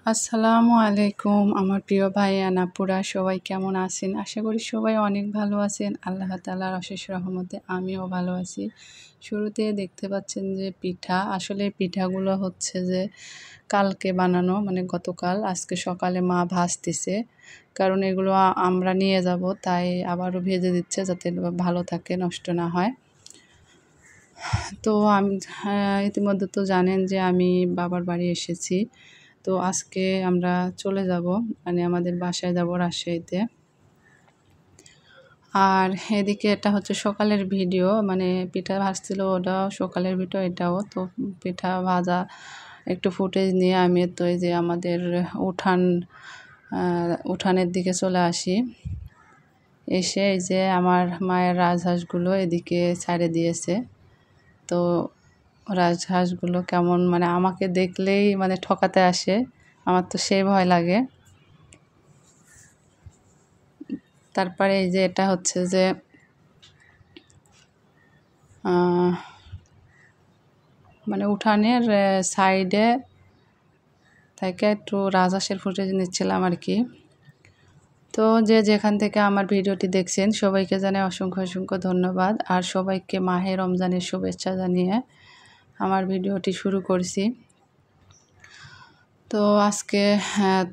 আসসালামু আলাইকুম আমার প্রিয় ভাই আপুরা সবাই কেমন আছেন? আশা করি সবাই অনেক ভালো আছেন। আল্লাহ তাআলার অশেষ রহমতে আমিও ভালো আছি। শুরুতে দেখতে পাচ্ছেন যে পিঠা, আসলে পিঠাগুলো হচ্ছে যে কালকে বানানো, মানে গতকাল। আজকে সকালে মা ভাজতেছে, কারণ এগুলো আমরা নিয়ে যাব, তাই আবারও ভেজে দিচ্ছে যাতে ভালো থাকে, নষ্ট না হয়। তো আমি ইতিমধ্যে তো জানেন যে আমি বাবার বাড়ি এসেছি। তো আজকে আমরা চলে যাব, মানে আমাদের বাসায় যাব রাজশাহীতে। আর এদিকে এটা হচ্ছে সকালের ভিডিও, মানে পিঠা ভাজছিল ওটাও সকালের ভিডিও, এটাও তো পিঠা ভাজা একটু ফুটেজ নিয়ে আমি তো এই যে আমাদের উঠানের দিকে চলে আসি। এসে এই যে আমার মায়ের রাজহাঁসগুলো এদিকে ছেড়ে দিয়েছে। তো রাজহাঁসগুলো কেমন, মানে আমাকে দেখলেই মানে ঠকাতে আসে, আমার তো সেই ভয় লাগে। তারপরে এই যে এটা হচ্ছে যে মানে উঠানের সাইডে থেকে একটু রাজহাঁসের ফুটেজ নিচ্ছিলাম আর কি। তো যে যেখান থেকে আমার ভিডিওটি দেখছেন সবাইকে জানাই অসংখ্য অসংখ্য ধন্যবাদ, আর সবাইকে মাহে রমজানের শুভেচ্ছা জানিয়ে আমার ভিডিওটি শুরু করছি। তো আজকে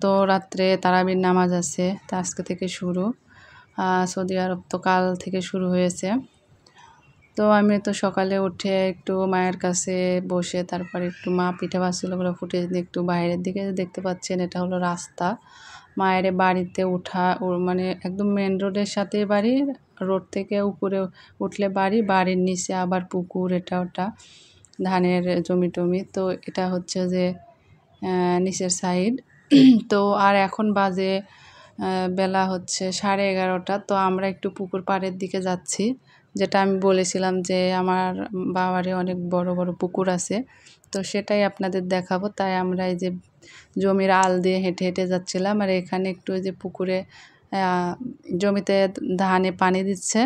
তো রাত্রে তারাবির নামাজ আছে, তা আজকে থেকে শুরু। সৌদি আরব তো কাল থেকে শুরু হয়েছে। তো আমি তো সকালে উঠে একটু মায়ের কাছে বসে তারপরে একটু মা পিঠা ভাজছিল, ওগুলো ফুটেজ দিয়ে একটু বাইরের দিকে দেখতে পাচ্ছেন, এটা হলো রাস্তা। মায়ের বাড়িতে ওঠা মানে একদম মেন রোডের সাথে বাড়ি, রোড থেকে উপরে উঠলে বাড়ি, বাড়ির নিচে আবার পুকুর, এটা ওটা ধানের জমি টমি। তো এটা হচ্ছে যে নিচের সাইড। তো আর এখন বাজে বেলা হচ্ছে 11:30। তো আমরা একটু পুকুর পাড়ের দিকে যাচ্ছি, যেটা আমি বলেছিলাম যে আমার বাবারে অনেক বড় বড় পুকুর আছে, তো সেটাই আপনাদের দেখাবো। তাই আমরা এই যে জমির আল দিয়ে হেঁটে হেঁটে যাচ্ছিলাম, আর এখানে একটু ওই যে পুকুরে জমিতে ধানে পানি দিচ্ছে।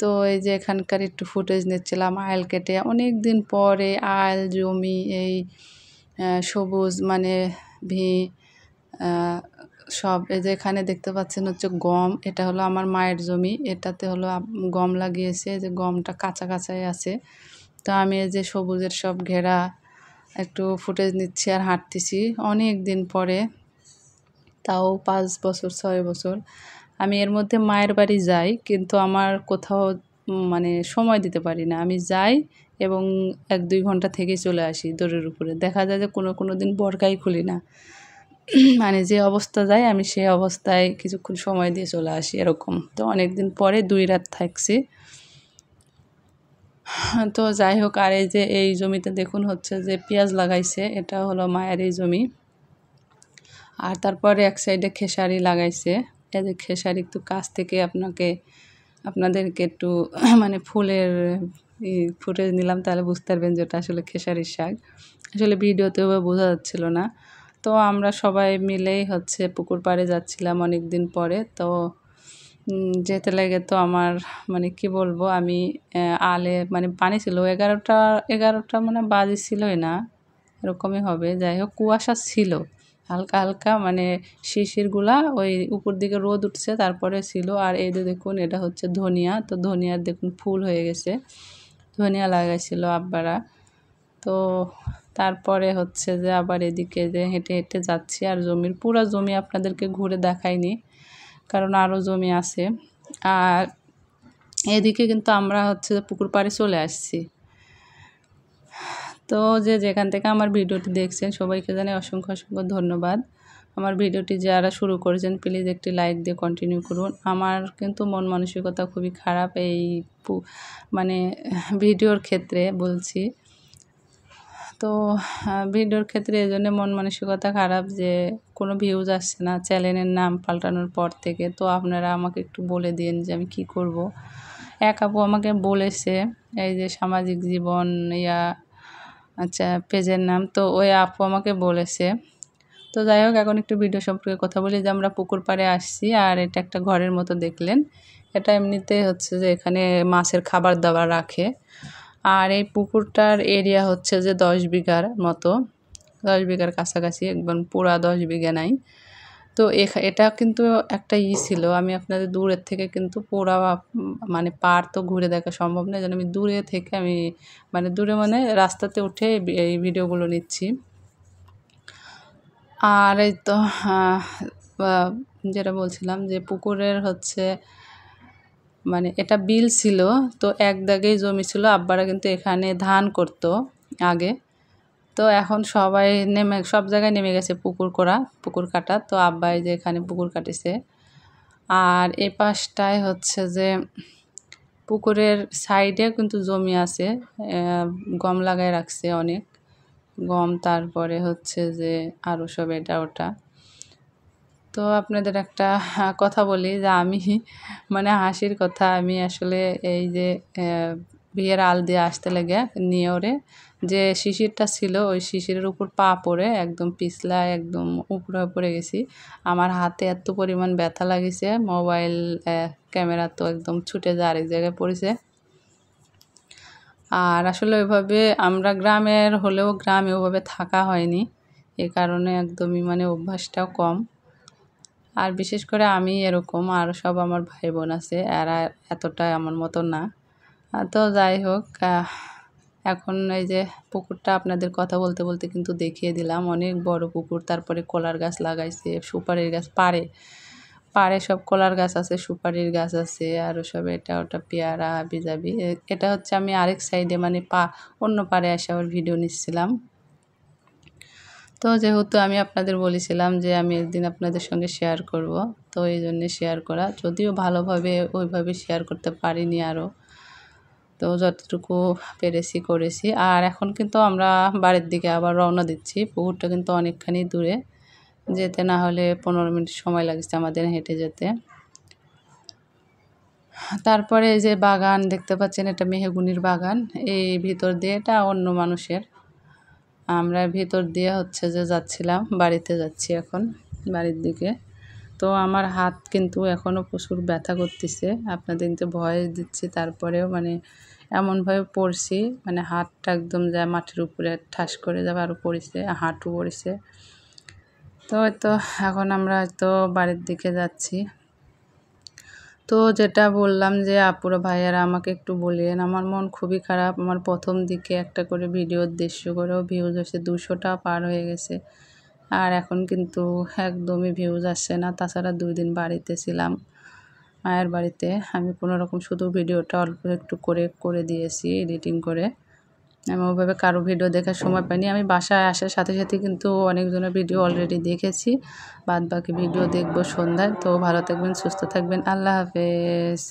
তো এই যে এখানকার একটু ফুটেজ নিচ্ছিলাম আইল কেটে, অনেক দিন পরে আইল জমি এই সবুজ মানে ভি সব। এই যে এখানে দেখতে পাচ্ছেন হচ্ছে গম, এটা হলো আমার মায়ের জমি, এটাতে হলো গম লাগিয়েছে, যে গমটা কাঁচা কাঁচাই আছে। তো আমি এই যে সবুজের সব ঘেরা একটু ফুটেজ নিচ্ছি আর হাঁটতেছি অনেক দিন পরে, তাও 5 বছর 6 বছর। আমি এর মধ্যে মায়ের বাড়ি যাই, কিন্তু আমার কোথাও মানে সময় দিতে পারি না। আমি যাই এবং 1-2 ঘন্টা থেকেই চলে আসি দৌড়ের উপরে। দেখা যায় যে কোনো দিন বরকাই খুলি না। মানে যে অবস্থা যায় আমি সেই অবস্থায় কিছুক্ষণ সময় দিয়ে চলে আসি এরকম। তো অনেক দিন পরে 2 রাত থাকছি। তো যাই হোক, আর এই যে এই জমিতে দেখুন হচ্ছে যে পেঁয়াজ লাগাইছে, এটা হলো মায়ের এই জমি। আর তারপরে এক সাইডে খেসারি লাগাইছে। এই যে খেসারি একটু কাছ থেকে আপনাদেরকে একটু মানে ফুলের ফুটেজ নিলাম, তাহলে বুঝতে পারবেন যে ওটা আসলে খেসারির শাক। আসলে ভিডিওতেও বোঝা যাচ্ছিল না। তো আমরা সবাই মিলেই হচ্ছে পুকুর পাড়ে যাচ্ছিলাম অনেক দিন পরে। তো যেতে লেগে তো আমার মানে কি বলবো, আমি আলে মানে পানি ছিল 11টা মানে বাজেছিলই না, এরকমই হবে। যাই হোক, কুয়াশা ছিল হালকা হালকা, মানে শিশিরগুলা ওই উপর দিকে রোদ উঠছে তারপরে ছিল। আর এই যে দেখুন এটা হচ্ছে ধনিয়া, তো ধনিয়ার দেখুন ফুল হয়ে গেছে, ধনিয়া লাগাইছিল আব্বারা। তো তারপরে হচ্ছে যে আবার এদিকে যে হেঁটে হেঁটে যাচ্ছি, আর পুরো জমি আপনাদেরকে ঘুরে দেখাইনি, কারণ আরও জমি আছে। আর এদিকে কিন্তু আমরা হচ্ছে পুকুর পাড়ে চলে আসছি। তো যে যেখান থেকে আমার ভিডিওটি দেখছেন সবাইকে জানাই অসংখ্য অসংখ্য ধন্যবাদ। আমার ভিডিওটি যারা শুরু করেছেন প্লিজ একটি লাইক দিয়ে কন্টিনিউ করুন। আমার কিন্তু মন মানসিকতা খুবই খারাপ এই মানে ভিডিওর ক্ষেত্রে বলছি। তো ভিডিওর ক্ষেত্রে এই জন্য মন মানসিকতা খারাপ যে কোনো ভিউজ আসছে না চ্যানেলের নাম পাল্টানোর পর থেকে। তো আপনারা আমাকে একটু বলে দিন যে আমি কি করব। এক আপু আমাকে বলেছে এই যে সামাজিক জীবন আচ্ছা পেজের নাম, তো ওই আপু আমাকে বলেছে। তো যাই হোক, এখন একটু ভিডিও সম্পর্কে কথা বলি। যে আমরা পুকুর পাড়ে আসছি, আর এটা একটা ঘরের মতো দেখলেন। এটা এমনিতে হচ্ছে যে এখানে মাছের খাবার দাবার রাখে। আর এই পুকুরটার এরিয়া হচ্ছে যে 10 বিঘার মতো। 10 বিঘার কাছাকাছি, একদম পুরা 10 বিঘা নাই। তো এটা কিন্তু একটা ছিল, আমি আপনাদের দূরের থেকে কিন্তু পুরা মানে পাড় তো ঘুরে দেখা সম্ভব না, এজন্য আমি দূরে থেকে মানে দূরে মানে রাস্তাতে উঠে এই ভিডিওগুলো নিচ্ছি। আর এই তো যেটা বলছিলাম যে পুকুরের হচ্ছে মানে এটা বিল ছিল, তো এক দাগেই জমি ছিল। আব্বারা কিন্তু এখানে ধান করতো আগে, তো এখন সবাই সব জায়গায় নেমে গেছে পুকুর কাটা। তো আব্বাই যে এখানে পুকুর কাটিছে। আর এ পাশটায় হচ্ছে যে পুকুরের সাইডে কিন্তু জমি আছে, গম লাগায় রাখছে অনেক গম, তারপরে হচ্ছে যে আরও সব এটা ওটা। তো আপনাদের একটা কথা বলি যে আমি মানে হাসির কথা, আমি আসলে এই যে বিয়ের আল দিয়ে আসতে লেগে নিয়ে ওরে যে শিশিরটা ছিল, ওই শিশিরের উপর পা পড়ে একদম পিছলায় একদম উপরে পড়ে গেছি। আমার হাতে এত পরিমাণ ব্যথা লাগিছে, মোবাইল ক্যামেরা তো একদম ছুটে যায় আরেক জায়গায় পড়েছে। আর আসলে ওইভাবে আমরা গ্রামের হলেও গ্রামে ওভাবে থাকা হয়নি, এ কারণে একদমই মানে অভ্যাসটাও কম। আর বিশেষ করে আমি এরকম, আর সব আমার ভাই বোন আছে, এরা এতটা আমার মতো না। তো যাই হোক, এখন এই যে পুকুরটা আপনাদের কথা বলতে বলতে কিন্তু দেখিয়ে দিলাম, অনেক বড় পুকুর। তারপরে কলার গাছ লাগাইছে, সুপারির গাছ, পাড়ে সব কলার গাছ আছে, সুপারির গাছ আছে, আরও সব এটা ওটা পেয়ারা হাবিজাবি। এটা হচ্ছে আমি আরেক সাইডে মানে অন্য পাড়ে এসে আবার ভিডিও নিচ্ছিলাম। তো যেহেতু আমি আপনাদের বলেছিলাম যে আমি একদিন আপনাদের সঙ্গে শেয়ার করব, তো এই জন্যে শেয়ার করা, যদিও ভালোভাবে ওইভাবে শেয়ার করতে পারিনি আরও, তো যতটুকু পেরেছি করেছি। আর এখন কিন্তু আমরা বাড়ির দিকে আবার রওনা দিচ্ছি। পুকুরটা কিন্তু অনেকখানি দূরে, যেতে না হলে 15 মিনিট সময় লাগছে আমাদের হেঁটে যেতে। তারপরে এই যে বাগান দেখতে পাচ্ছেন, এটা মেহগুনির বাগান। এই ভিতর দিয়ে, এটা অন্য মানুষের, আমরা ভিতর দিয়ে হচ্ছে যে যাচ্ছিলাম, বাড়িতে যাচ্ছি এখন বাড়ির দিকে। তো আমার হাত কিন্তু এখনও প্রচুর ব্যথা করতেছে, আপনাদের কিন্তু ভয়েস দিচ্ছি, তারপরেও মানে এমনভাবে পড়ছি মানে হাতটা একদম যায় মাটির উপরে ঠাস করে যাবে, আরও পড়েছে, হাঁটু পড়েছে। তো এখন আমরা তো বাড়ির দিকে যাচ্ছি। তো যেটা বললাম যে আপুরা ভাইয়ারা আমাকে একটু বলিয়েন, আমার মন খুবই খারাপ। আমার প্রথম দিকে একটা করে ভিডিওর দৃশ্য করেও ভিউজ হচ্ছে 200টা পার হয়ে গেছে, আর এখন কিন্তু একদমই ভিউজ আসছে না। তাছাড়া 2 দিন বাড়িতে ছিলাম, মায়ের বাড়িতে। আমি কোনোরকম শুধু ভিডিওটা অল্প একটু করে দিয়েছি এডিটিং করে, আমি ওইভাবে কারো ভিডিও দেখার সময় পাইনি। আমি বাসায় আসার সাথে সাথে কিন্তু অনেকজনের ভিডিও অলরেডি দেখেছি, বাদ বাকি ভিডিও দেখবো সন্ধ্যায়। তো ভালো থাকবেন, সুস্থ থাকবেন, আল্লাহ হাফেজ।